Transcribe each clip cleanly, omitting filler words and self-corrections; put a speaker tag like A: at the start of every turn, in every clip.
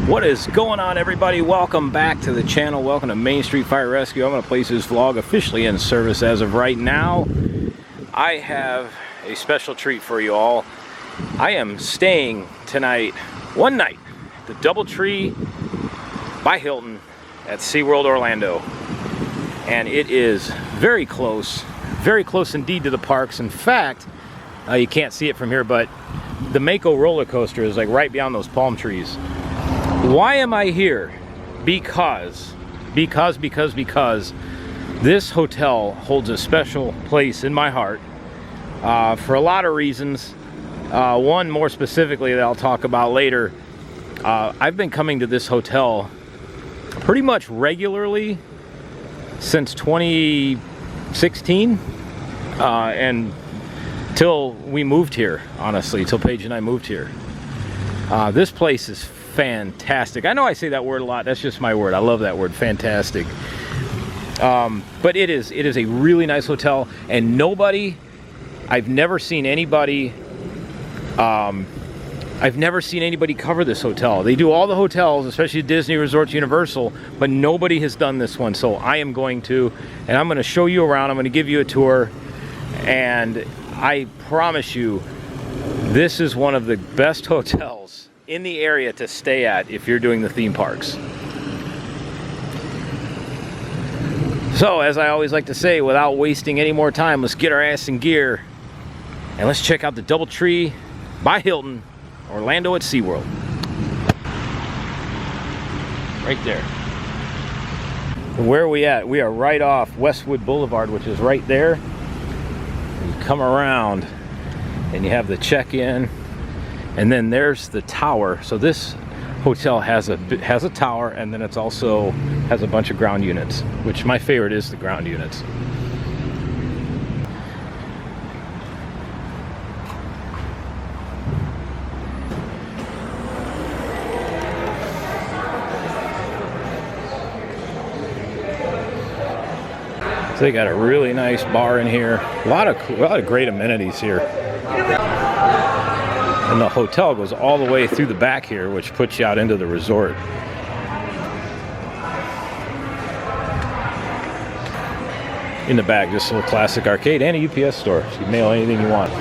A: What is going on, everybody? Welcome back to the channel. Welcome to Main Street Fire Rescue. I'm going to place this vlog officially in service as of right now. I have a special treat for you all. I am staying tonight, one night, at the DoubleTree by Hilton at Seaworld Orlando. And it is very close indeed to the parks. In fact, you can't see it from here, but the Mako roller coaster is like right beyond those palm trees. Why am I here? Because this hotel holds a special place in my heart for a lot of reasons. One more specifically that I'll talk about later. I've been coming to this hotel pretty much regularly since 2016 and till we moved here, honestly, till Paige and I moved here. This place is fantastic. I know I say that word a lot. That's just my word. I love that word, fantastic. But it is a really nice hotel, and I've never seen anybody cover this hotel. They do all the hotels, especially Disney Resorts, Universal, but nobody has done this one. So I am going to, and I'm going to show you around. I'm going to give you a tour, and I promise you, this is one of the best hotels in the area to stay at if you're doing the theme parks. So, as I always like to say, without wasting any more time, let's get our ass in gear and let's check out the DoubleTree by Hilton, Orlando at SeaWorld. Right there. Where are we at? We are right off Westwood Boulevard, which is right there. You come around and you have the check-in, and then there's the tower. So this hotel has a tower, and then it's also has a bunch of ground units, which my favorite is the ground units. So they got a really nice bar in here. A lot of great amenities here. And the hotel goes all the way through the back here, which puts you out into the resort. In the back, just a little classic arcade and a UPS store, so you can mail anything you want.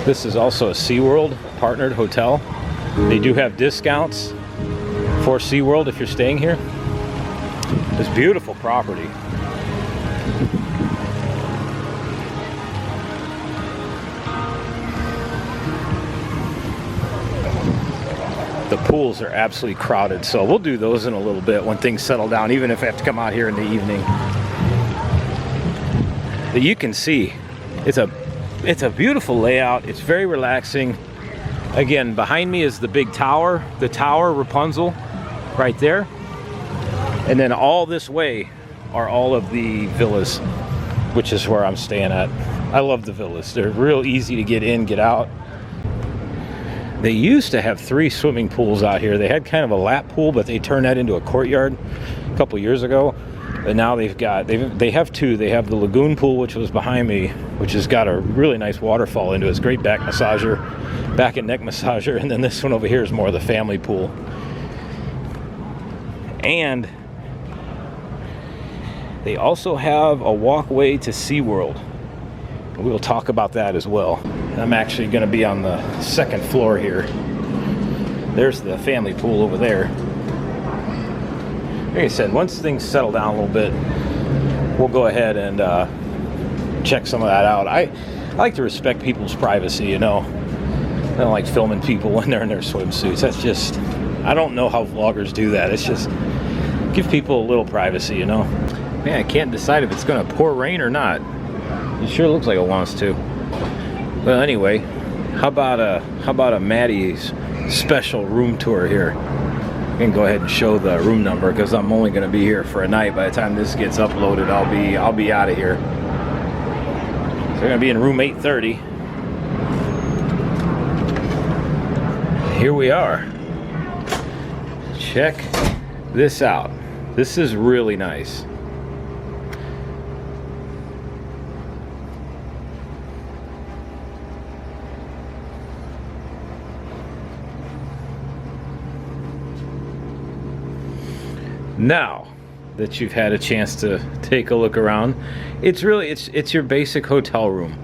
A: This is also a SeaWorld partnered hotel. They do have discounts for SeaWorld if you're staying here. This beautiful property. The pools are absolutely crowded, so we'll do those in a little bit when things settle down, even if I have to come out here in the evening. But you can see it's a beautiful layout. It's very relaxing. Again, behind me is the big tower, Rapunzel, right there. And then all this way are all of the villas, which is where I'm staying at. I love the villas. They're real easy to get in, get out. They used to have 3 swimming pools out here. They had kind of a lap pool, but they turned that into a courtyard a couple years ago. But now they have 2. They have the lagoon pool, which was behind me, which has got a really nice waterfall into it. It's a great back and neck massager. And then this one over here is more of the family pool. And they also have a walkway to SeaWorld. We will talk about that as well. I'm actually going to be on the 2nd floor here. There's the family pool over there. Like I said, once things settle down a little bit, we'll go ahead and check some of that out. I like to respect people's privacy, you know. I don't like filming people when they're in their swimsuits. That's just, I don't know how vloggers do that. It's just, give people a little privacy, you know. Man, I can't decide if it's going to pour rain or not. It sure looks like it wants to. Well, anyway, how about a Maddie's special room tour here? I can go ahead and show the room number because I'm only going to be here for a night. By the time this gets uploaded, I'll be out of here. So we're going to be in room 830. Here we are. Check this out. This is really nice. Now that you've had a chance to take a look around, it's really it's your basic hotel room,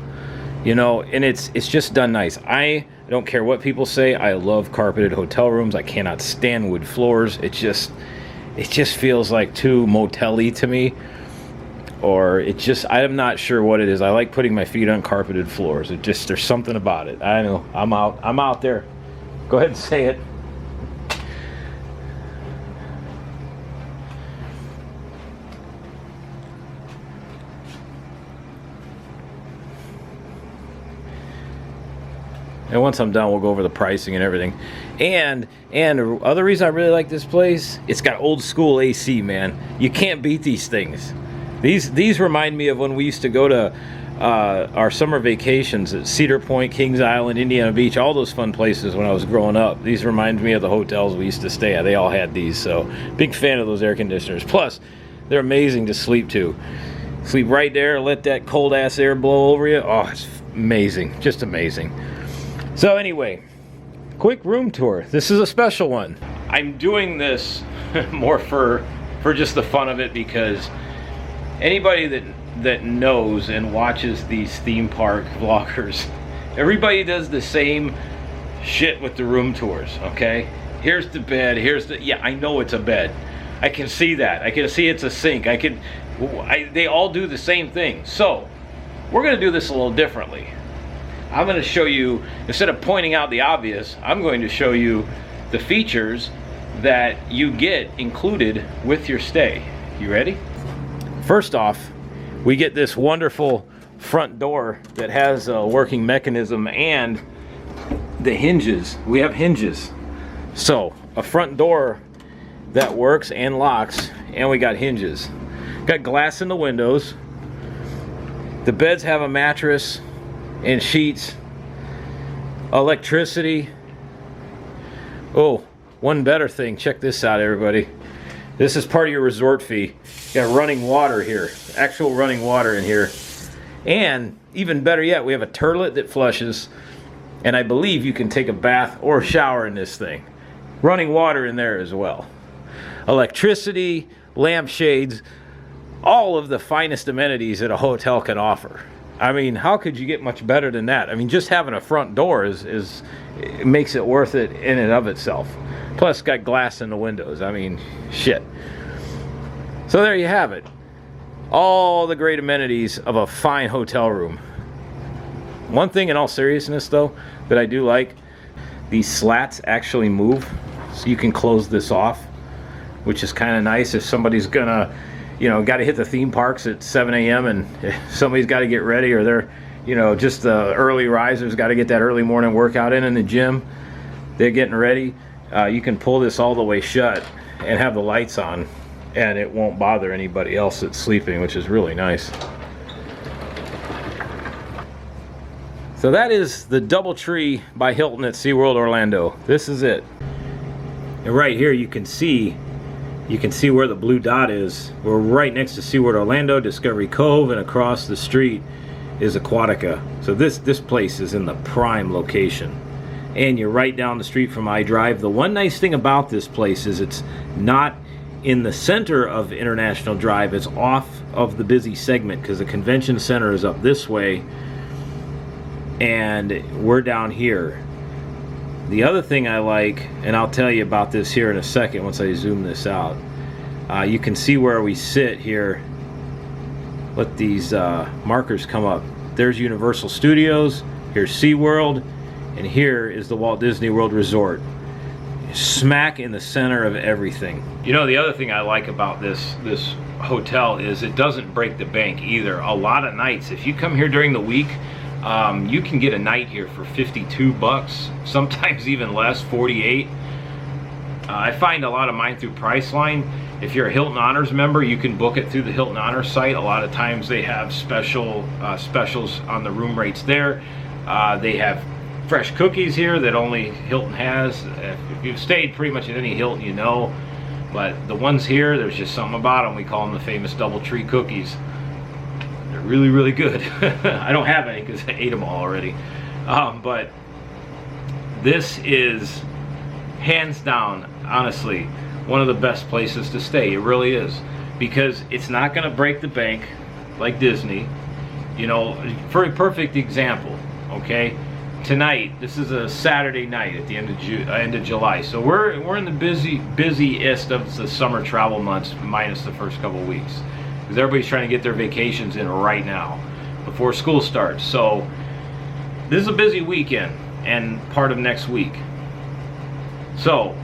A: you know, and it's just done nice. I don't care what people say. I love carpeted hotel rooms. I cannot stand wood floors. It just feels like too motel-y to me, or I'm not sure what it is. I like putting my feet on carpeted floors. There's something about it. I know. I'm out there. Go ahead and say it. And once I'm done, we'll go over the pricing and everything. And the other reason I really like this place, it's got old school AC, man. You can't beat these things. These remind me of when we used to go to our summer vacations at Cedar Point, Kings Island, Indiana Beach, all those fun places when I was growing up. These remind me of the hotels we used to stay at. They all had these, so big fan of those air conditioners. Plus, they're amazing to sleep to. Sleep right there, let that cold ass air blow over you. Oh, it's amazing, just amazing. So anyway, quick room tour. This is a special one. I'm doing this more for just the fun of it, because anybody that knows and watches these theme park vloggers, everybody does the same shit with the room tours, okay? Here's the bed, yeah, I know it's a bed. I can see that. I can see it's a sink. They all do the same thing. So, we're gonna do this a little differently. I'm going to show you, instead of pointing out the obvious, I'm going to show you the features that you get included with your stay. You ready? First off, we get this wonderful front door that has a working mechanism, and the hinges. We have hinges. So, a front door that works and locks, and we got hinges. Got glass in the windows. The beds have a mattress and sheets, electricity. Oh, one better thing, check this out, everybody. This is part of your resort fee. You got running water here, actual running water in here. And even better yet, we have a turlet that flushes, and I believe you can take a bath or a shower in this thing. Running water in there as well. Electricity, lampshades, all of the finest amenities that a hotel can offer. I mean, how could you get much better than that? I mean, just having a front door it makes it worth it in and of itself. Plus, got glass in the windows. I mean, shit. So there you have it. All the great amenities of a fine hotel room. One thing in all seriousness, though, that I do like, these slats actually move, so you can close this off, which is kind of nice if somebody's gonna, you know, got to hit the theme parks at 7 a.m. and somebody's got to get ready, or they're, you know, just the early risers got to get that early morning workout in the gym. They're getting ready. You can pull this all the way shut and have the lights on, and it won't bother anybody else that's sleeping, which is really nice. So that is the DoubleTree by Hilton at Seaworld Orlando. This is it. And right here you can see where the blue dot is. We're right next to Seaworld Orlando, Discovery Cove, and across the street is Aquatica. So this place is in the prime location. And you're right down the street from iDrive. The one nice thing about this place is it's not in the center of International Drive. It's off of the busy segment, because the convention center is up this way and we're down here. The other thing I like, and I'll tell you about this here in a second once I zoom this out, you can see where we sit here. Let these markers come up. There's Universal Studios, here's SeaWorld, and here is the Walt Disney World Resort. Smack in the center of everything. You know, the other thing I like about this hotel is it doesn't break the bank either. A lot of nights, if you come here during the week, you can get a night here for $52, sometimes even less, 48. I find a lot of mine through Priceline. If you're a Hilton Honors member, you can book it through the Hilton Honors site. A lot of times they have specials on the room rates there. They have fresh cookies here that only Hilton has. If you've stayed pretty much at any Hilton, you know. But the ones here, there's just something about them. We call them the famous DoubleTree cookies. They're really, really good. I don't have any because I ate them all already. But this is hands down, honestly, one of the best places to stay. It really is, because it's not going to break the bank like Disney. You know, for a perfect example, okay, tonight, this is a Saturday night at the end of July, so we're in the busiest of the summer travel months, minus the first couple of weeks, because everybody's trying to get their vacations in right now before school starts. So this is a busy weekend and part of next week. So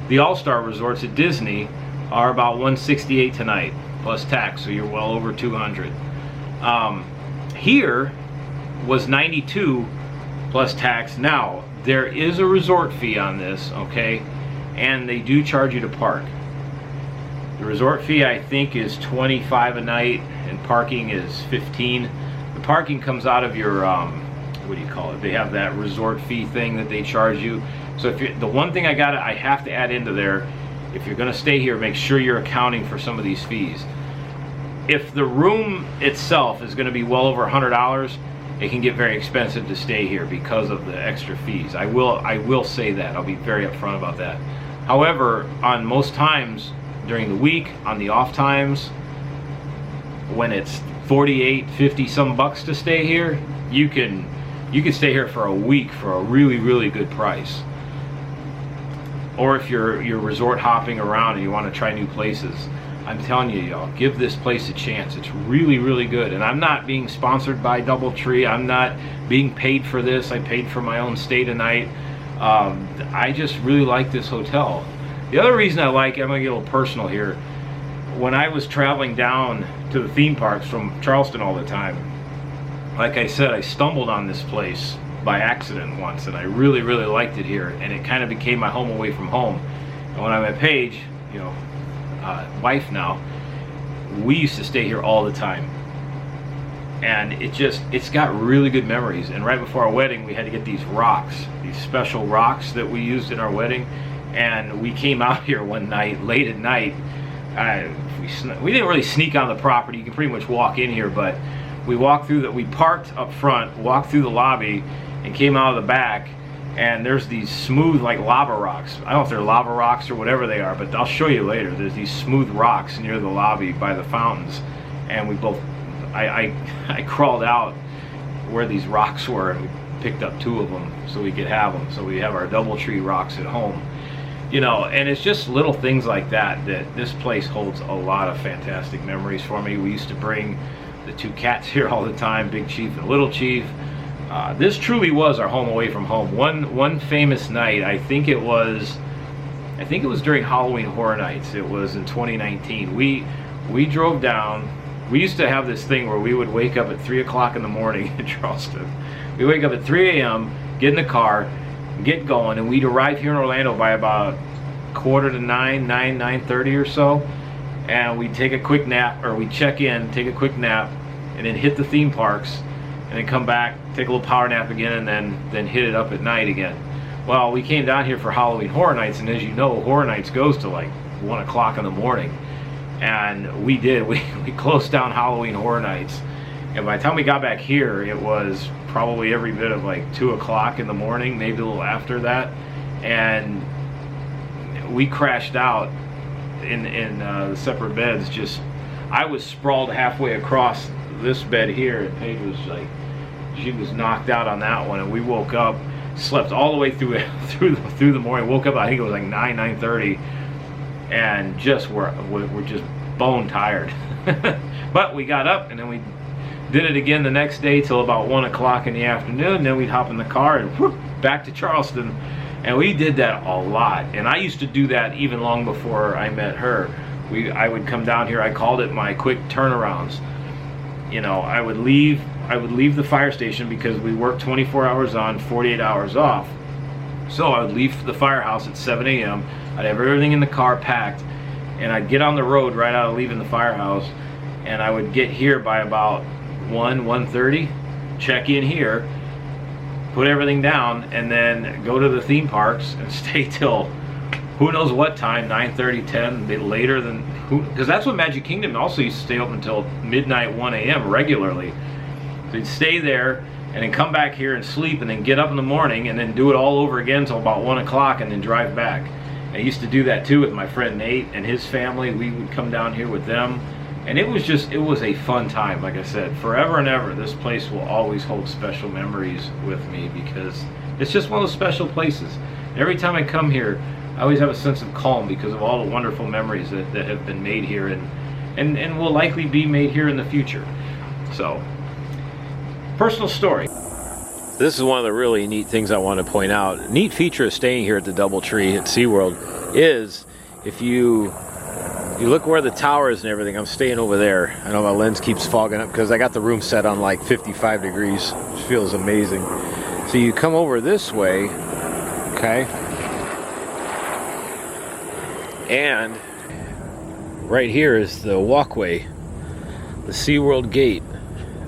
A: the All-Star resorts at Disney are about $168 tonight plus tax, so you're well over $200. Here was $92 plus tax. Now there is a resort fee on this, okay, and they do charge you to park. The resort fee, I think, is $25 a night, and parking is $15. The parking comes out of your what do you call it? They have that resort fee thing that they charge you. So if you, the one thing I have to add into there, if you're going to stay here, make sure you're accounting for some of these fees. If the room itself is going to be well over $100, it can get very expensive to stay here because of the extra fees. I will say that. I'll be very upfront about that. However, on most times during the week, on the off times, when it's 48, 50 some bucks to stay here, you can stay here for a week for a really good price. Or if you're resort hopping around and you want to try new places, I'm telling you, y'all, give this place a chance. It's really good. And I'm not being sponsored by DoubleTree. I'm not being paid for this. I paid for my own stay tonight. I just really like this hotel. The other reason I like it, I'm going to get a little personal here. When I was traveling down to the theme parks from Charleston all the time, like I said, I stumbled on this place by accident once, and I really liked it here, and it kind of became my home away from home. And when I met Paige, you know, wife now, we used to stay here all the time, and it's got really good memories. And right before our wedding, we had to get these rocks, these special rocks that we used in our wedding, and we came out here one night, late at night. We didn't really sneak on the property. You can pretty much walk in here, but we walked through we parked up front, walked through the lobby, and came out of the back, and there's these smooth, like, lava rocks. I don't know if they're lava rocks or whatever they are, but I'll show you later. There's these smooth rocks near the lobby by the fountains, and we both, I crawled out where these rocks were, and we picked up 2 of them so we could have them. So we have our DoubleTree rocks at home, you know. And it's just little things like that this place holds a lot of fantastic memories for me. We used to bring the 2 cats here all the time, Big Chief and Little Chief. This truly was our home away from home. One famous night, I think it was during Halloween Horror Nights. It was in 2019. We drove down. We used to have this thing where we would wake up at 3 o'clock in the morning in Charleston. We wake up at 3 a.m., get in the car, get going, and we'd arrive here in Orlando by about 8:45, 9:30 or so. And we'd take a quick nap, or we'd check in, take a quick nap, and then hit the theme parks, and then come back, take a little power nap again, and then hit it up at night again. Well, we came down here for Halloween Horror Nights, and as you know, Horror Nights goes to like 1 o'clock in the morning. And we did. We closed down Halloween Horror Nights. And by the time we got back here, it was probably every bit of like 2 o'clock in the morning, maybe a little after that. And we crashed out in the separate beds. Just, I was sprawled halfway across this bed here, and Paige was like, she was knocked out on that one. And we woke up, slept all the way through the morning. Woke up, I think it was like 9:30, and just we're just bone tired. But we got up, and then we did it again the next day till about 1 o'clock in the afternoon. And then we'd hop in the car and whoop, back to Charleston. And we did that a lot. And I used to do that even long before I met her. I would come down here. I called it my quick turnarounds. You know, I would leave the fire station because we worked 24 hours on, 48 hours off. So I would leave the firehouse at 7 a.m. I'd have everything in the car packed, and I'd get on the road right out of leaving the firehouse, and I would get here by about 1:30, check in here, put everything down, and then go to the theme parks and stay till who knows what time, 9:30, 10, a bit later than who, because that's what Magic Kingdom also used to stay open until midnight, 1 a.m. regularly. So you'd stay there and then come back here and sleep, and then get up in the morning and then do it all over again until about 1 o'clock and then drive back. I used to do that too with my friend Nate and his family. We would come down here with them, and it was a fun time. Like I said, forever and ever, this place will always hold special memories with me because it's just one of those special places. Every time I come here, I always have a sense of calm because of all the wonderful memories that have been made here and will likely be made here in the future. So, personal story. This is one of the really neat things I want to point out. Neat feature of staying here at the DoubleTree at SeaWorld is if you look where the tower is and everything. I'm staying over there. I know my lens keeps fogging up because I got the room set on like 55 degrees, which feels amazing. So you come over this way, okay? And right here is the walkway, the SeaWorld gate.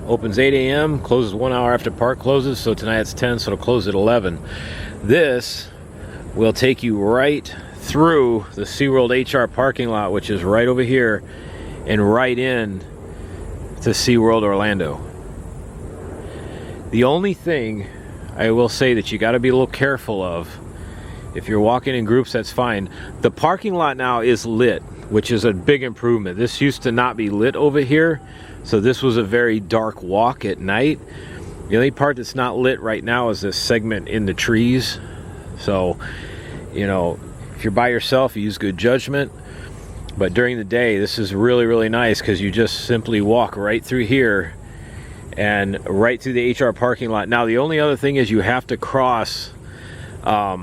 A: Opens 8 a.m., closes 1 hour after park closes, so tonight it's 10, so it'll close at 11. This will take you right through the SeaWorld HR parking lot, which is right over here, and right in to SeaWorld Orlando. The only thing I will say that you got to be a little careful of, if you're walking in groups, that's fine. The parking lot now is lit, which is a big improvement. This used to not be lit over here, so this was a very dark walk at night. The only part that's not lit right now is this segment in the trees. So, you know, if you're by yourself, you use good judgment. But during the day, this is really, really nice because you just simply walk right through here and right through the HR parking lot. Now, the only other thing is you have to cross, I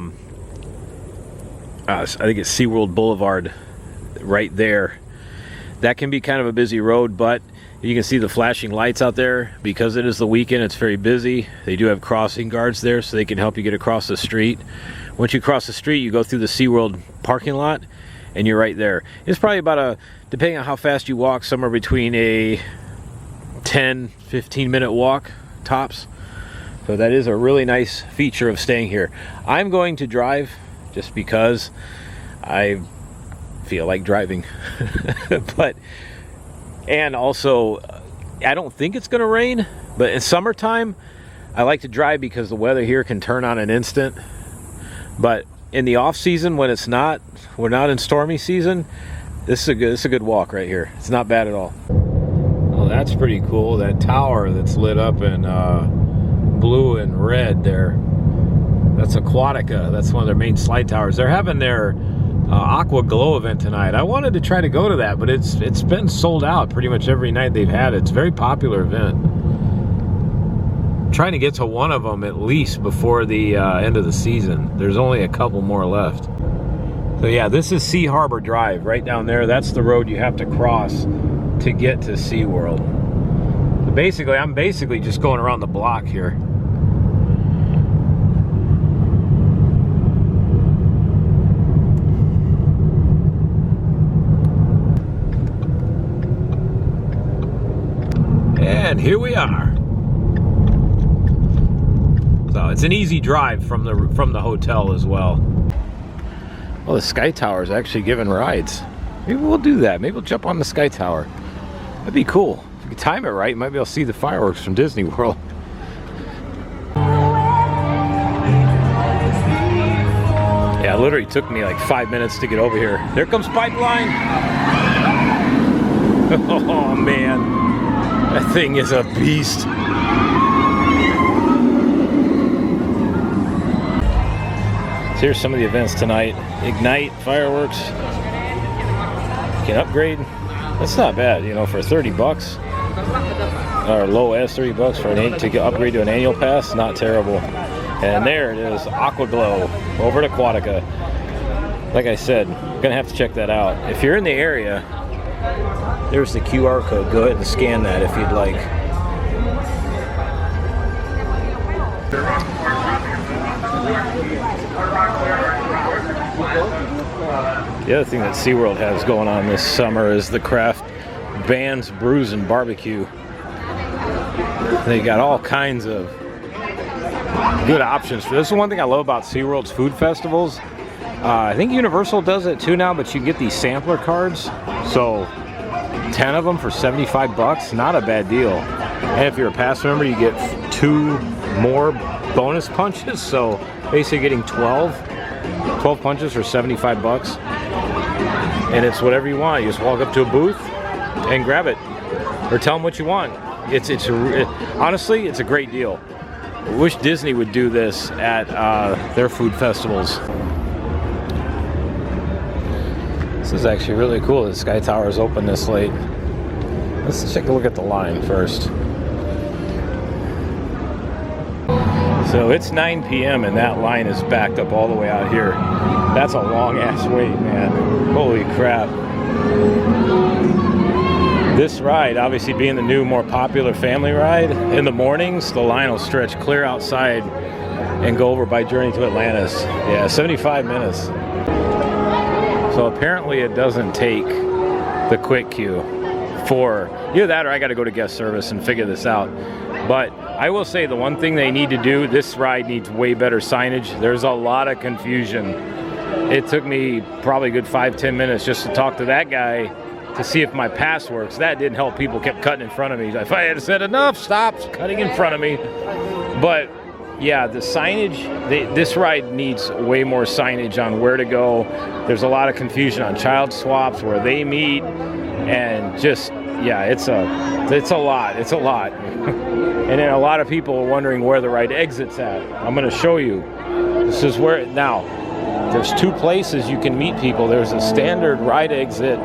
A: think it's SeaWorld Boulevard right there. That can be kind of a busy road, but you can see the flashing lights out there. Because it is the weekend, it's very busy. They do have crossing guards there, so they can help you get across the street. Once you cross the street, you go through the SeaWorld parking lot, and you're right there. It's probably about depending on how fast you walk, somewhere between a 10-15 minute walk, tops. So that is a really nice feature of staying here. I'm going to drive just because I feel like driving. And also, I don't think it's going to rain, but in summertime, I like to drive because the weather here can turn on an instant. But in the off season, when we're not in stormy season, this is a good walk right here. It's not bad at all. Oh, that's pretty cool. That tower that's lit up in blue and red there. That's Aquatica. That's one of their main slide towers. They're having their Aqua Glow event tonight. I wanted to try to go to that, but it's been sold out pretty much every night they've had it. It's a very popular event. I'm trying to get to one of them at least before the end of the season. There's only a couple more left. So yeah, this is Sea Harbor Drive right down there. That's the road you have to cross to get to SeaWorld. So basically, I'm just going around the block here. And here we are. So it's an easy drive from the hotel as well. Well, the Sky Tower is actually giving rides. Maybe we'll do that. Maybe we'll jump on the Sky Tower. That'd be cool. If you can time it right, you might be able to see the fireworks from Disney World. Yeah, it literally took me like 5 minutes to get over here. There comes Pipeline. Oh man. That thing is a beast. So here's some of the events tonight. Ignite, fireworks. You can upgrade. That's not bad, you know, for 30 bucks. Or low as 30 bucks for to upgrade to an annual pass. Not terrible. And there it is, Aqua Glow over at Aquatica. Like I said, I'm gonna have to check that out. If you're in the area, there's the QR code. Go ahead and scan that if you'd like. The other thing that SeaWorld has going on this summer is the craft Bands, Brews, and Barbecue. They got all kinds of good options for this. Is one thing I love about SeaWorld's food festivals. I think Universal does it too now, but you can get these sampler cards. So 10 of them for 75 bucks, not a bad deal. And if you're a pass member, you get 2 more bonus punches, so basically getting 12. 12 punches for 75 bucks. And it's whatever you want. You just walk up to a booth and grab it, or tell them what you want. Honestly, it's a great deal. I wish Disney would do this at their food festivals. This is actually really cool. The Sky Tower is open this late. Let's take a look at the line first. So it's 9 p.m. and that line is backed up all the way out here. That's a long ass wait, man. Holy crap. This ride, obviously being the new, more popular family ride, in the mornings, the line will stretch clear outside and go over by Journey to Atlantis. Yeah, 75 minutes. So apparently it doesn't take the quick queue for either that or I got to go to guest service and figure this out. But I will say the one thing they need to do, this ride needs way better signage. There's a lot of confusion. It took me probably a good 5-10 minutes just to talk to that guy to see if my pass works. That didn't help. People kept cutting in front of me. If I had said enough, stop cutting in front of me. But yeah, the signage, this ride needs way more signage on where to go. There's a lot of confusion on child swaps, where they meet, and just, yeah, it's a lot. And then a lot of people are wondering where the right exit's at. I'm going to show you. This is where, now, there's two places you can meet people. There's a standard right exit.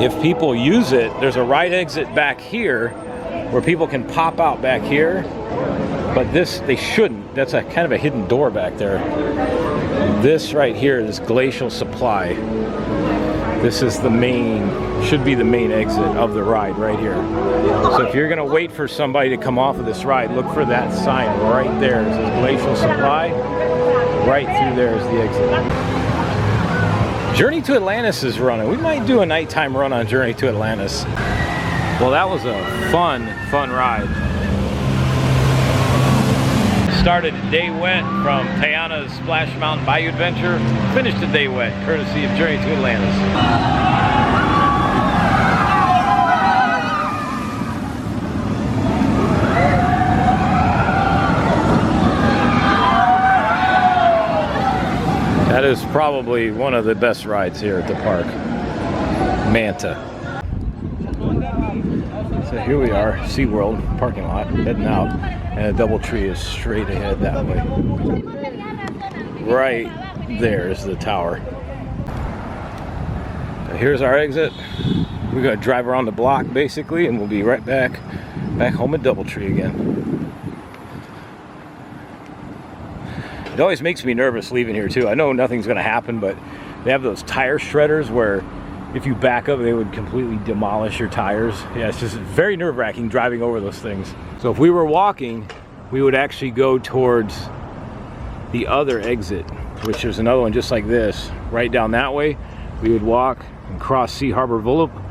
A: If people use it, there's a right exit back here where people can pop out back here. But this, they shouldn't. That's a kind of a hidden door back there. This right here is Glacial Supply. This is the main, should be the main exit of the ride right here. So if you're gonna wait for somebody to come off of this ride, look for that sign right there. It says Glacial Supply. Right through there is the exit. Journey to Atlantis is running. We might do a nighttime run on Journey to Atlantis. Well, that was a fun ride. Started a day wet from Tiana's Splash Mountain Bayou Adventure. Finished the day wet, courtesy of Journey to Atlantis. That is probably one of the best rides here at the park. Manta. So here we are, Seaworld parking lot, heading out, and a DoubleTree is straight ahead that way. Right there is the tower. So here's our exit. We're gonna drive around the block basically, and we'll be right back home at DoubleTree again. It always makes me nervous leaving here too. I know nothing's gonna happen, but they have those tire shredders where if you back up, they would completely demolish your tires. Yeah, it's just very nerve-wracking driving over those things. So if we were walking, we would actually go towards the other exit, which is another one just like this, right down that way. We would walk and cross Sea Harbor Boulevard.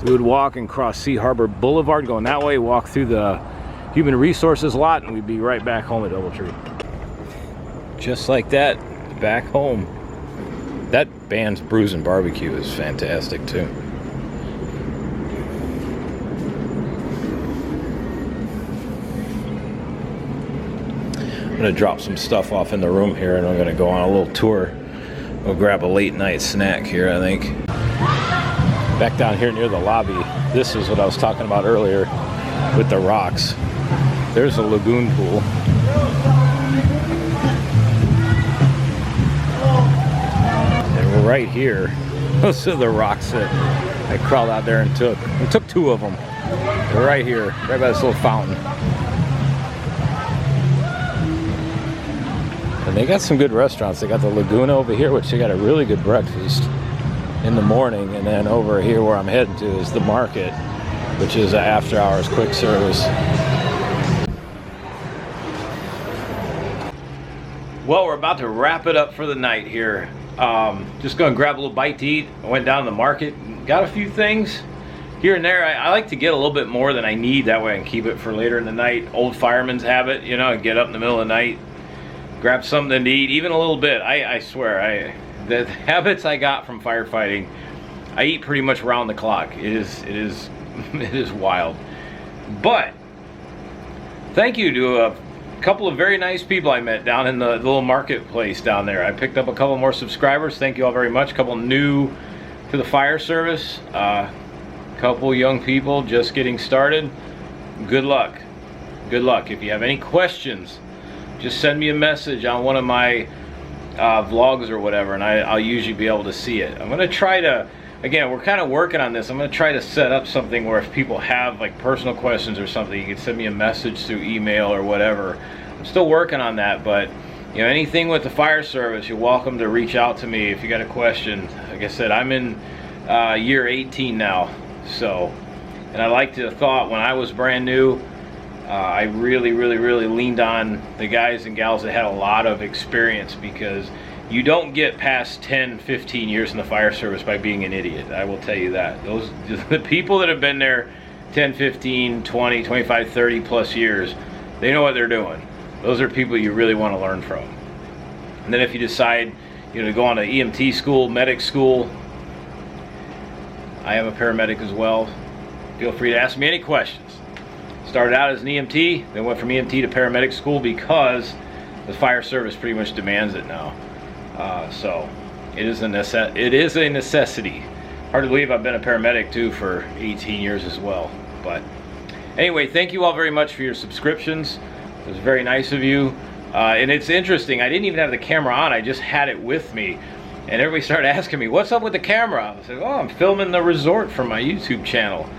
A: We would walk and cross Sea Harbor Boulevard going that way, walk through the Human Resources lot, and we'd be right back home at DoubleTree. Just like that, back home. That band's Bruisin' Barbecue is fantastic too. I'm gonna drop some stuff off in the room here, and I'm gonna go on a little tour. We'll grab a late night snack here, I think. Back down here near the lobby, this is what I was talking about earlier with the rocks. There's a lagoon pool. Right here, those are the rocks that I crawled out there and took. We took two of them. They're right here, right by this little fountain. And they got some good restaurants. They got the Laguna over here, which they got a really good breakfast in the morning. And then over here where I'm heading to is the market, which is an after hours quick service. Well, we're about to wrap it up for the night here. Just gonna grab a little bite to eat. I went down to the market, got a few things here and there. I like to get a little bit more than I need, that way I can keep it for later in the night. Old fireman's habit, you know, and get up in the middle of the night, grab something to eat, even a little bit. I swear, the habits I got from firefighting, I eat pretty much round the clock. It is wild. But thank you to a couple of very nice people I met down in the little marketplace down there. I picked up a couple more subscribers. Thank you all very much. A couple new to the fire service. Couple young people just getting started. Good luck. Good luck. If you have any questions, just send me a message on one of my vlogs or whatever, and I'll usually be able to see it. I'm going to try to, again, we're kind of working on this. I'm going to try to set up something where if people have like personal questions or something, you can send me a message through email or whatever. I'm still working on that, but you know, anything with the fire service, you're welcome to reach out to me if you got a question. Like I said, I'm in year 18 now, so, and I like to thought when I was brand new, I really leaned on the guys and gals that had a lot of experience, because you don't get past 10-15 years in the fire service by being an idiot. I will tell you that. Those, the people that have been there 10, 15, 20, 25, 30 plus years, they know what they're doing. Those are people you really want to learn from. And then if you decide, you know, to go on to EMT school, medic school, I am a paramedic as well. Feel free to ask me any questions. Started out as an EMT, then went from EMT to paramedic school because the fire service pretty much demands it now. So it is a necessity. Hard to believe I've been a paramedic too for 18 years as well. But anyway, thank you all very much for your subscriptions. It was very nice of you. And it's interesting, I didn't even have the camera on, I just had it with me. And everybody started asking me, what's up with the camera? I said, oh, I'm filming the resort for my YouTube channel.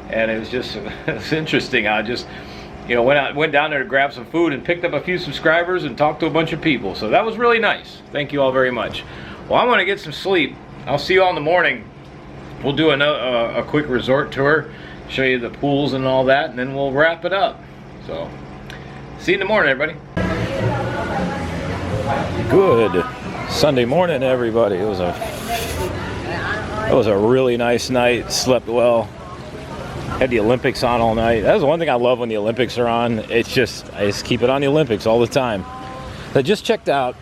A: And it was just, it's interesting. I just, you know, went down there to grab some food and picked up a few subscribers and talked to a bunch of people. So that was really nice. Thank you all very much. Well, I'm going to get some sleep. I'll see you all in the morning. We'll do a quick resort tour, show you the pools and all that, and then we'll wrap it up. So, see you in the morning, everybody. Good Sunday morning, everybody. It was a really nice night. Slept well. Had the Olympics on all night. That's the one thing I love when the Olympics are on. I just keep it on the Olympics all the time. I just checked out.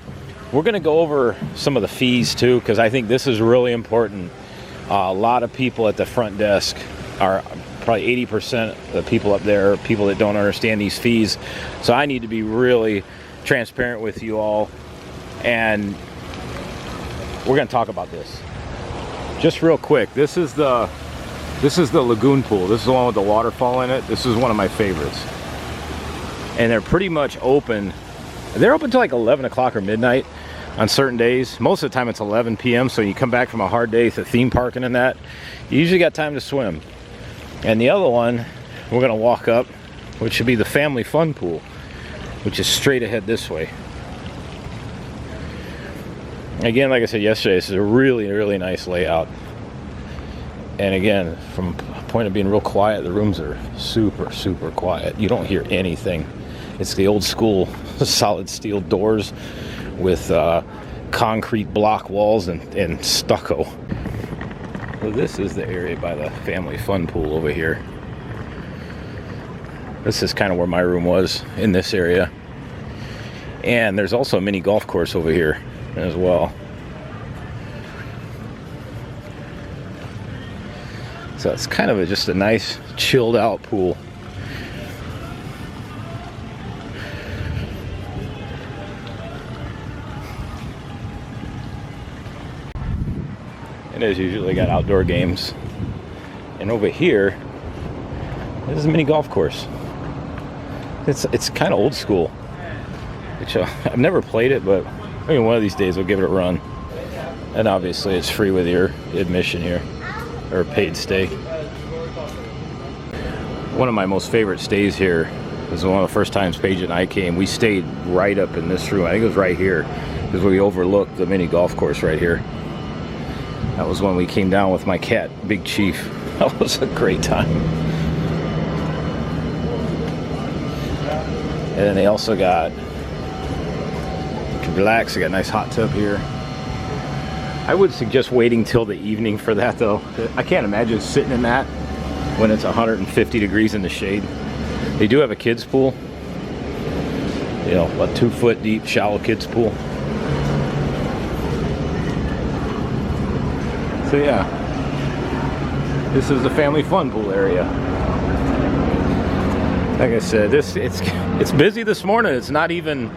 A: We're going to go over some of the fees too, because I think this is really important. A lot of people at the front desk are probably 80% of the people up there are people that don't understand these fees. So I need to be really transparent with you all, and we're going to talk about this. Just real quick, this is the lagoon pool. This is the one with the waterfall in it. This is one of my favorites. And they're pretty much open. They're open till like 11 o'clock or midnight on certain days. Most of the time it's 11 p.m. So you come back from a hard day to theme parking and that, you usually got time to swim. And the other one, we're gonna walk up, which should be the family fun pool, which is straight ahead this way. Again, like I said yesterday, this is a really nice layout. And again, from a point of being real quiet, the rooms are super quiet. You don't hear anything. It's the old school solid steel doors with concrete block walls and stucco. So this is the area by the family fun pool over here. This is kind of where my room was, in this area. And there's also a mini golf course over here as well. So it's kind of just a nice chilled out pool. And as usual, they got outdoor games. And over here, this is a mini golf course. It's kind of old school, which I've never played it, but maybe one of these days we'll give it a run. And obviously it's free with your admission here, or paid stay. One of my most favorite stays here was one of the first times Paige and I came. We stayed right up in this room. I think it was right here, because we overlooked the mini golf course right here. That was when we came down with my cat, Big Chief. That was a great time. And then they also got, to relax, they got a nice hot tub here. I would suggest waiting till the evening for that though. I can't imagine sitting in that when it's 150 degrees in the shade. They do have a kids pool. You know, a 2-foot deep, shallow kids pool. So yeah, this is the family fun pool area. Like I said, it's busy this morning. It's not even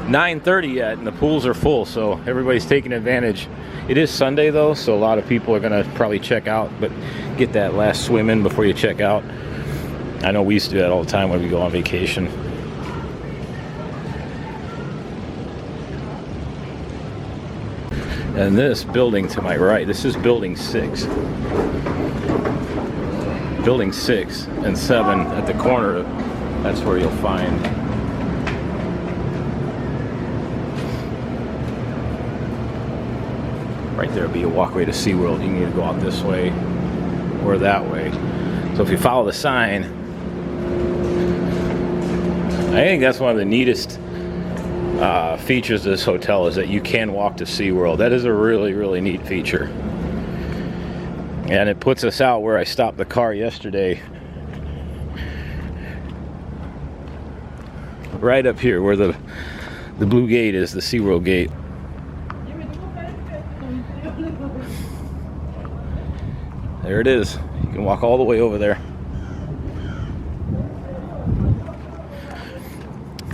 A: 9:30 yet, and the pools are full, so everybody's taking advantage. It is Sunday though, so a lot of people are gonna probably check out, but get that last swim in before you check out. I know we used to do that all the time when we go on vacation. And this building to my right, this is building 6. Building 6 and 7 at the corner, that's where you'll find right there would be a walkway to SeaWorld. You can either go out this way or that way. So if you follow the sign, I think that's one of the neatest features of this hotel is that you can walk to SeaWorld. That is a really, really neat feature. And it puts us out where I stopped the car yesterday. Right up here where the blue gate is, the SeaWorld gate. There it is. You can walk all the way over there.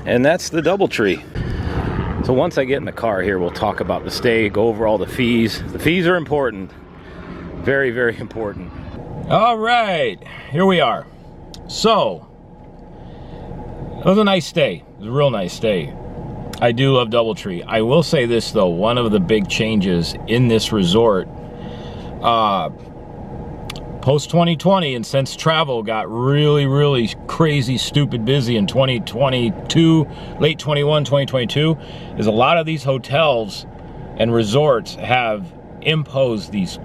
A: And that's the DoubleTree. So once I get in the car here, we'll talk about the stay, go over all the fees. The fees are important. Very, very important. All right, here we are. So, it was a nice stay. It was a real nice stay. I do love DoubleTree. I will say this though, one of the big changes in this resort, post 2020 and since travel got really, really crazy, stupid busy in 2022, late 21, 2022, is a lot of these hotels and resorts have imposed these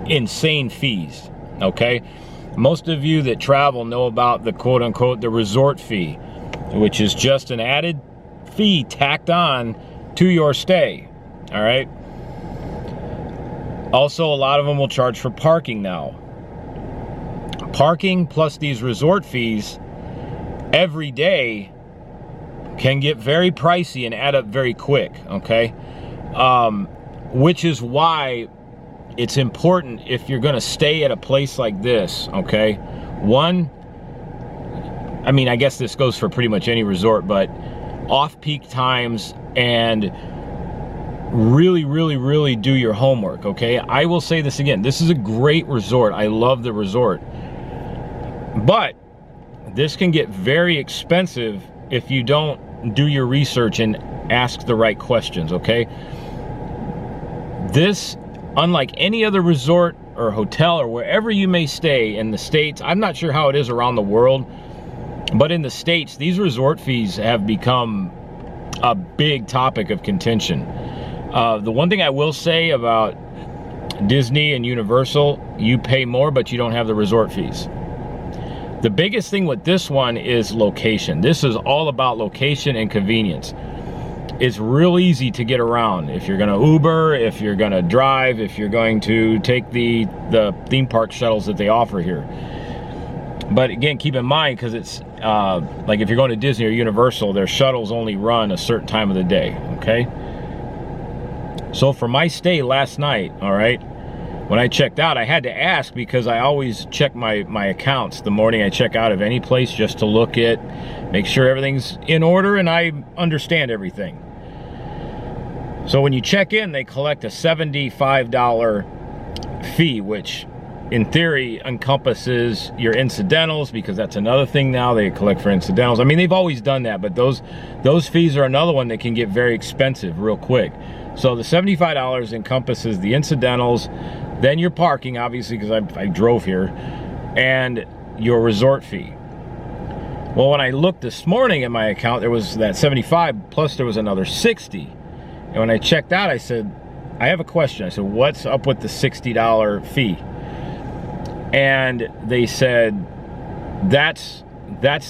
A: insane fees, okay? Most of you that travel know about the quote-unquote the resort fee, which is just an added fee tacked on to your stay, all right? Also, a lot of them will charge for parking now. Parking plus these resort fees every day can get very pricey and add up very quick, okay? Which is why it's important if you're gonna stay at a place like this, okay? One, I mean, I guess this goes for pretty much any resort, but off-peak times and really, really, really do your homework, okay? I will say this again, this is a great resort. I love the resort. But this can get very expensive if you don't do your research and ask the right questions, okay? This, unlike any other resort or hotel or wherever you may stay in the States, I'm not sure how it is around the world, but in the States, these resort fees have become a big topic of contention. The one thing I will say about Disney and Universal, you pay more, but you don't have the resort fees. The biggest thing with this one is location. This is all about location and convenience. It's real easy to get around. If you're gonna Uber, if you're gonna drive, if you're going to take the theme park shuttles that they offer here. But again, keep in mind, because it's like if you're going to Disney or Universal, their shuttles only run a certain time of the day, okay? So for my stay last night, all right, when I checked out, I had to ask because I always check my accounts the morning I check out of any place just to look at, make sure everything's in order and I understand everything. So when you check in, they collect a $75 fee, which in theory encompasses your incidentals, because that's another thing now, they collect for incidentals. I mean, they've always done that, but those fees are another one that can get very expensive real quick. So the $75 encompasses the incidentals, then your parking, obviously, because I drove here, and your resort fee. Well, when I looked this morning at my account, there was that 75 plus there was another 60. And when I checked out, I said, I have a question. I said, what's up with the $60 fee? And they said, that's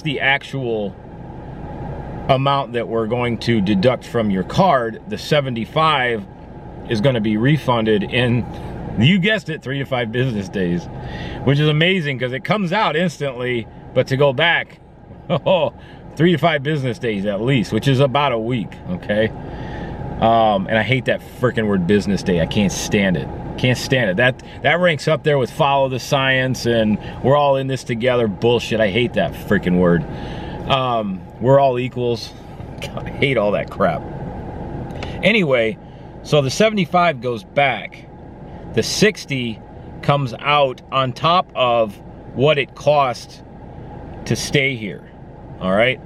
A: the actual amount that we're going to deduct from your card. The 75 is going to be refunded in, you guessed it, 3 to 5 business days, which is amazing because it comes out instantly, but to go back, 3 to 5 business days at least, which is about a week, okay? And I hate that freaking word business day. I can't stand it. Can't stand it. That ranks up there with follow the science and we're all in this together bullshit. I hate that freaking word. We're all equals. God, I hate all that crap. Anyway, so the 75 goes back. The 60 comes out on top of what it cost to stay here. All right.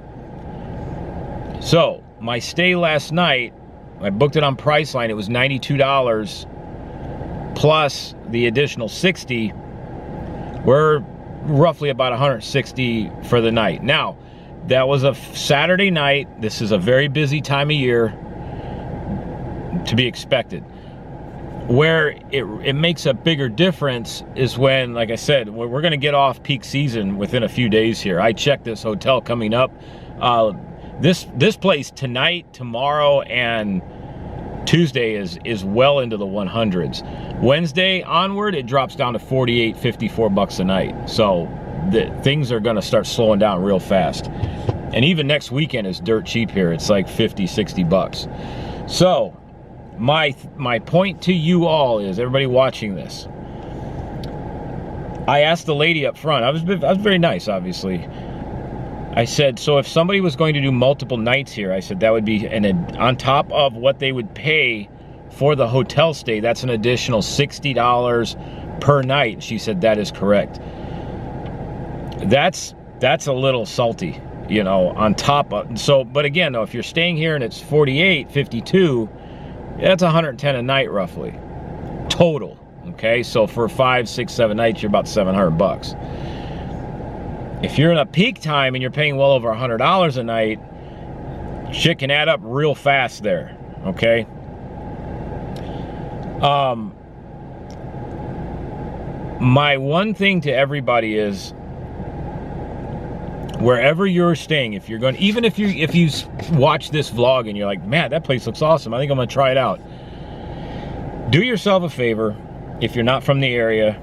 A: So my stay last night, I booked it on Priceline. It was $92 plus the additional 60. We're roughly about 160 for the night. Now, that was a Saturday night. This is a very busy time of year, to be expected. Where it makes a bigger difference is when, like I said, we're going to get off peak season within a few days here. I checked this hotel coming up. This place tonight, tomorrow, and Tuesday is well into the 100s. Wednesday onward, it drops down to 48, 54 bucks a night. So things are going to start slowing down real fast. And even next weekend is dirt cheap here. It's like 50, 60 bucks. So my point to you all is, everybody watching this, I asked the lady up front. I was very nice, obviously. I said, so if somebody was going to do multiple nights here, I said that would be on top of what they would pay for the hotel stay. That's an additional $60 per night. She said that is correct. That's a little salty, you know, on top of. So, but again, though, if you're staying here and it's 48, 52, that's 110 a night roughly total. Okay, so for 5, 6, 7 nights, you're about 700 bucks. If you're in a peak time and you're paying well over $100 a night, shit can add up real fast there, okay? My one thing to everybody is, wherever you're staying, if you're going, even if you watch this vlog and you're like, man, that place looks awesome, I think I'm gonna try it out. Do yourself a favor, if you're not from the area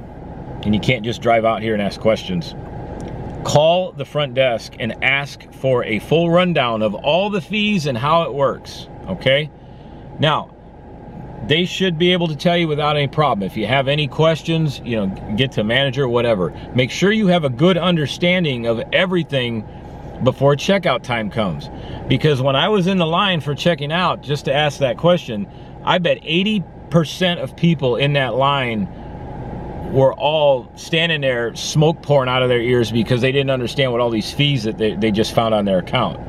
A: and you can't just drive out here and ask questions, call the front desk and ask for a full rundown of all the fees and how it works, okay? Now, they should be able to tell you without any problem. If you have any questions, you know, get to manager, whatever. Make sure you have a good understanding of everything before checkout time comes. Because when I was in the line for checking out, just to ask that question, I bet 80% of people in that line were all standing there, smoke pouring out of their ears because they didn't understand what all these fees that they just found on their account.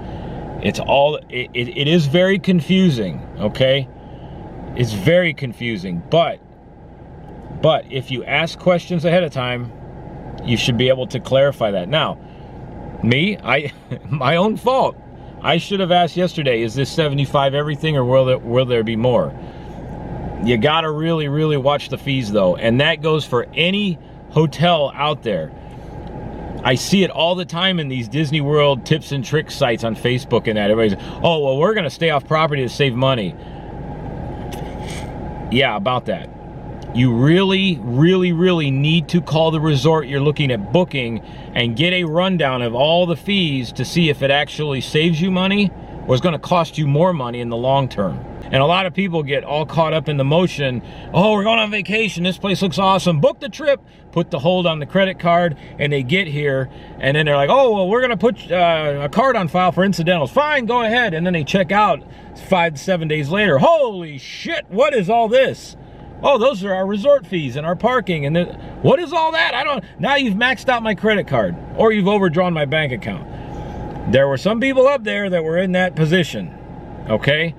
A: It is very confusing, okay? It's very confusing, but if you ask questions ahead of time, you should be able to clarify that. Now, my own fault. I should have asked yesterday, is this 75 everything, or will there be more? You gotta really, really watch the fees though, and that goes for any hotel out there. I see it all the time in these Disney World tips and tricks sites on Facebook and that. Everybody's, oh, well, we're gonna stay off property to save money. Yeah, about that. You really, really, really need to call the resort you're looking at booking and get a rundown of all the fees to see if it actually saves you money or is gonna cost you more money in the long term. And a lot of people get all caught up in the motion. Oh, we're going on vacation. This place looks awesome. Book the trip. Put the hold on the credit card, and they get here, and then they're like, oh, well, we're going to put a card on file for incidentals. Fine, go ahead. And then they check out 5 to 7 days later. Holy shit, what is all this? Oh, those are our resort fees and our parking. And then, what is all that? Now you've maxed out my credit card, or you've overdrawn my bank account. There were some people up there that were in that position, okay?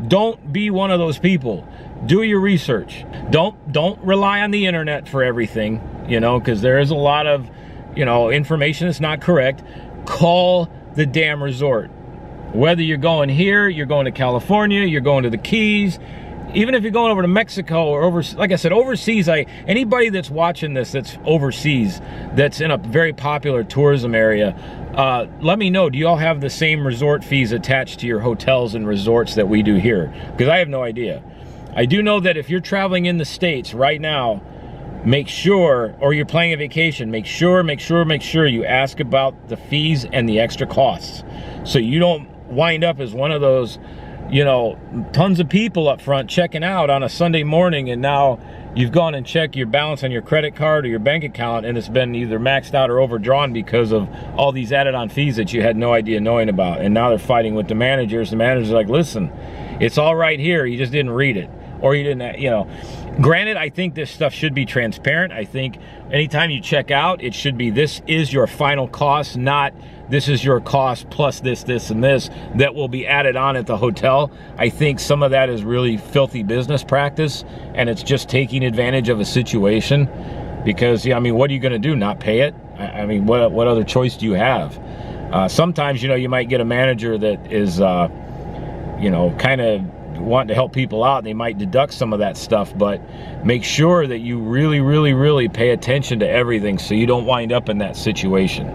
A: Don't be one of those people. Do your research. Don't rely on the internet for everything, you know, because there is a lot of, you know, information that's not correct. Call the damn resort. Whether you're going here, you're going to California, you're going to the Keys, even if you're going over to Mexico or like I said, overseas. Anybody that's watching this that's overseas, that's in a very popular tourism area, let me know, do you all have the same resort fees attached to your hotels and resorts that we do here? Because I have no idea. I do know that if you're traveling in the States right now, make sure, or you're planning a vacation, make sure you ask about the fees and the extra costs, so you don't wind up as one of those, you know, tons of people up front checking out on a Sunday morning, and now you've gone and checked your balance on your credit card or your bank account, and it's been either maxed out or overdrawn because of all these added on fees that you had no idea knowing about. And now they're fighting with the managers. The managers are like, listen, it's all right here, you just didn't read it, or you didn't, you know. Granted, I think this stuff should be transparent. I think anytime you check out, it should be, this is your final cost, not this is your cost plus this, this, and this that will be added on at the hotel. I think some of that is really filthy business practice, and it's just taking advantage of a situation because, yeah, I mean, what are you going to do, not pay it? I mean, what other choice do you have? Sometimes, you know, you might get a manager that is, you know, kind of wanting to help people out, and they might deduct some of that stuff, but make sure that you really, really, really pay attention to everything so you don't wind up in that situation.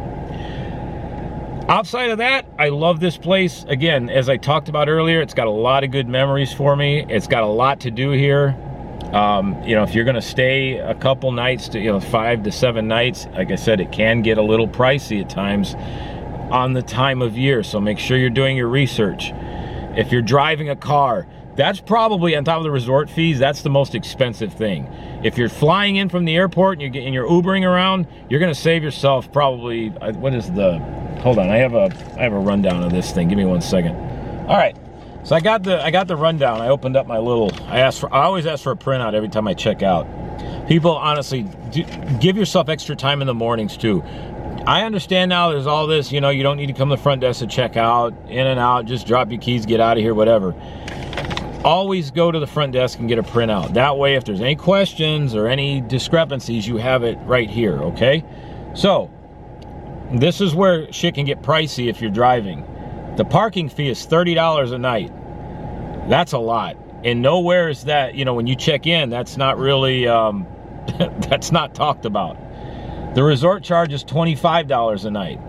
A: Outside of that, I love this place. Again, as I talked about earlier, it's got a lot of good memories for me. It's got a lot to do here. You know, if you're gonna stay a couple nights, to, you know, 5 to 7 nights, like I said, it can get a little pricey at times on the time of year, so make sure you're doing your research. If you're driving a car, that's probably, on top of the resort fees, that's the most expensive thing. If you're flying in from the airport and you're Ubering around, you're gonna save yourself probably, what is the, hold on, I have a rundown of this thing. Give me 1 second. All right, so I got the rundown. I opened up my little, I always ask for a printout every time I check out. People, honestly, give yourself extra time in the mornings too. I understand now there's all this, you know, you don't need to come to the front desk to check out, in and out, just drop your keys, get out of here, whatever. Always go to the front desk and get a printout. That way, if there's any questions or any discrepancies, you have it right here, okay? So, this is where shit can get pricey if you're driving. The parking fee is $30 a night. That's a lot. And nowhere is that, you know, when you check in, that's not really, that's not talked about. The resort charge is $25 a night.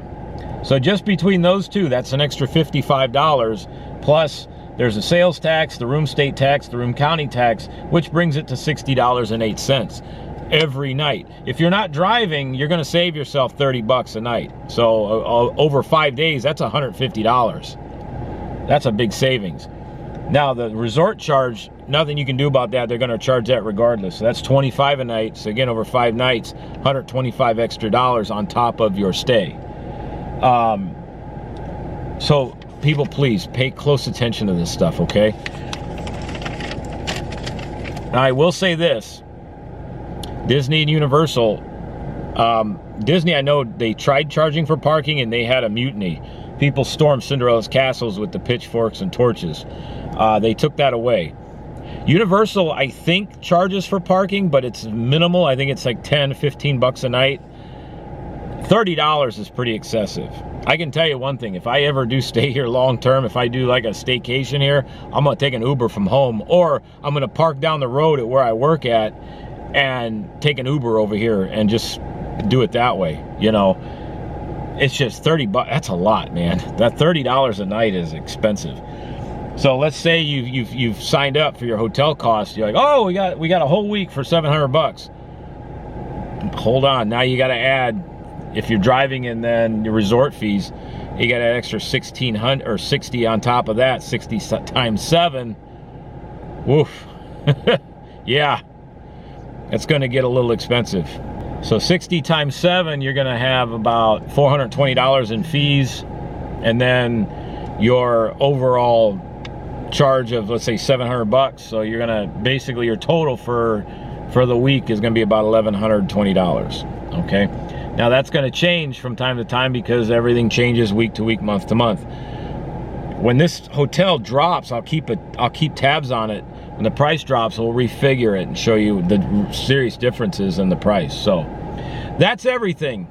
A: So just between those two, that's an extra $55. Plus, there's a sales tax, the room state tax, the room county tax, which brings it to $60.08 every night. If you're not driving, you're going to save yourself 30 bucks a night. So over 5 days, that's $150. That's a big savings. Now, the resort charge, nothing you can do about that. They're going to charge that regardless. So that's $25 a night. So again, over 5 nights, $125 extra on top of your stay. So people, please pay close attention to this stuff, okay? Now, I will say this. Disney and Universal, Disney, I know they tried charging for parking and they had a mutiny. People stormed Cinderella's castles with the pitchforks and torches. They took that away. Universal, I think, charges for parking, but it's minimal. I think it's like 10, 15 bucks a night. $30 is pretty excessive. I can tell you one thing, if I ever do stay here long term, if I do like a staycation here, I'm gonna take an Uber from home, or I'm gonna park down the road at where I work at and take an Uber over here and just do it that way, you know. It's just 30 bucks, that's a lot, man. That $30 a night is expensive. So let's say you've signed up for your hotel costs. You're like, oh, we got a whole week for 700 bucks. Hold on, now you got to add, if you're driving and then your resort fees, you got an extra 1,600 or 60 on top of that. 60 times 7. Woof. Yeah, it's going to get a little expensive. So 60 times 7, you're going to have about $420 in fees, and then your overall charge of, let's say, 700 bucks. So you're going to, basically your total for the week is going to be about $1,120. Okay, now that's going to change from time to time because everything changes week to week, month to month. When this hotel drops, I'll keep tabs on it. When the price drops, we'll refigure it and show you the serious differences in the price. So that's everything.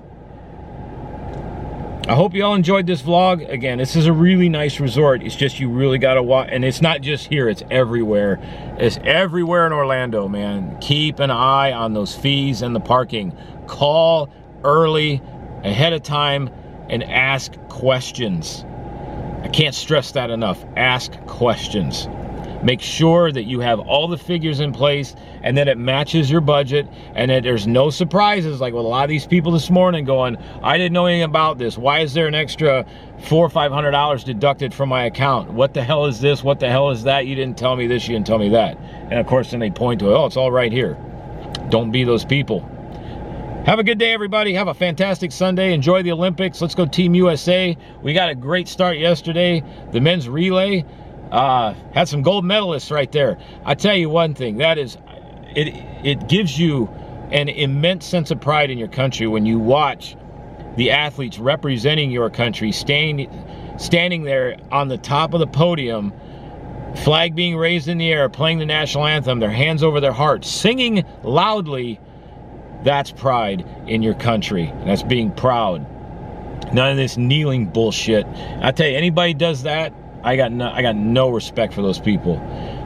A: I hope you all enjoyed this vlog. Again, this is a really nice resort. It's just you really got to watch, and it's not just here, it's everywhere. It's everywhere in Orlando, man. Keep an eye on those fees and the parking. Call early, ahead of time, and ask questions. I can't stress that enough. Ask questions. Make sure that you have all the figures in place and that it matches your budget and that there's no surprises, like with a lot of these people this morning going, I didn't know anything about this. Why is there an extra $400 or $500 deducted from my account? What the hell is this? What the hell is that? You didn't tell me this, you didn't tell me that. And of course, then they point to it, oh, it's all right here. Don't be those people. Have a good day, everybody. Have a fantastic Sunday. Enjoy the Olympics. Let's go Team USA. We got a great start yesterday. The men's relay had some gold medalists right there. I tell you one thing, that is, it gives you an immense sense of pride in your country when you watch the athletes representing your country standing there on the top of the podium, flag being raised in the air, playing the national anthem, their hands over their hearts, singing loudly. That's pride in your country. That's being proud. None of this kneeling bullshit. I tell you, anybody does that, I got no respect for those people.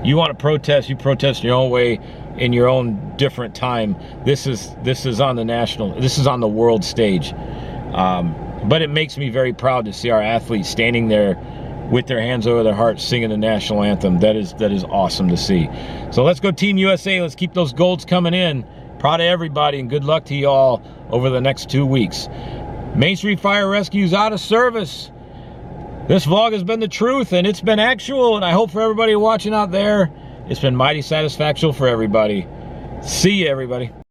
A: You want to protest, you protest your own way, in your own different time. This is on the world stage. But it makes me very proud to see our athletes standing there with their hands over their hearts, singing the national anthem. That is awesome to see. So let's go Team USA. Let's keep those golds coming in. Proud of everybody, and good luck to you all over the next 2 weeks. Main Street Fire Rescue is out of service. This vlog has been the truth, and it's been actual, and I hope for everybody watching out there, it's been mighty satisfactual for everybody. See you, everybody.